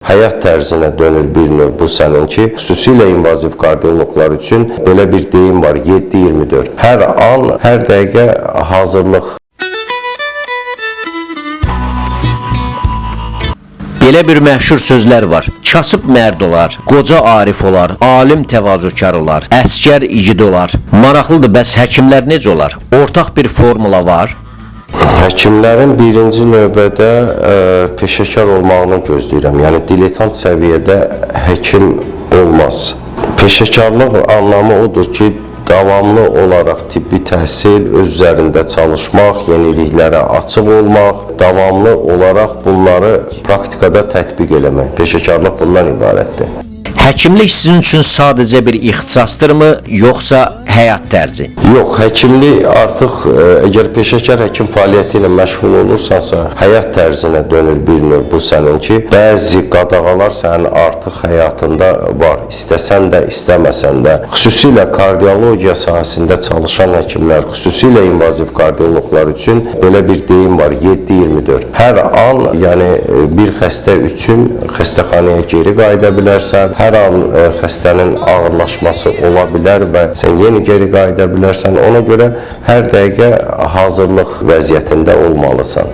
həyat tərzinə dönür bir növ bu səninki. Xüsusilə invaziv kardioloqlar üçün belə bir deyim var, 7-24. Hər an, hər dəqiqə hazırlıq. Belə bir məşhur sözlər var. Kasıb mərd olar, qoca arif olar, alim təvazökar olar, əsgər igid olar. Maraqlıdır, bəs həkimlər necə olar? Ortaq bir formula var. Həkimlərin birinci növbədə peşəkar olmağını gözləyirəm. Yəni diletant səviyyədə həkim olmaz. Peşəkarlıq anlamı odur ki, davamlı olaraq tibbi təhsil, öz üzərində çalışmaq, yeniliklərə açıq olmaq, davamlı olaraq bunları praktikada tətbiq eləmək. Peşəkarlıq bundan ibarətdir. Həkimlik sizin üçün sadəcə bir ixtisasdırmı, yoxsa həyat tərzi? Yox, həkimlik artıq əgər peşəkar həkim fəaliyyəti ilə məşğul olursansa, həyat tərzinə dönür bir növ bu səninki. Bəzi qadağalar sənin artıq həyatında var, istəsən də, istəməsən də. Xüsusilə kardiologiya sahəsində çalışan həkimlər, xüsusilə invaziv kardioloqlar üçün belə bir deyim var, 7-24. Hər an, yəni bir xəstə üçün xəstəxanaya geri qayıda bilərsən, hər an xəstənin ağırlaşması ola bilər və sən yeni geri qayıda bilərsən. Ona görə hər dəqiqə hazırlıq vəziyyətində olmalısan.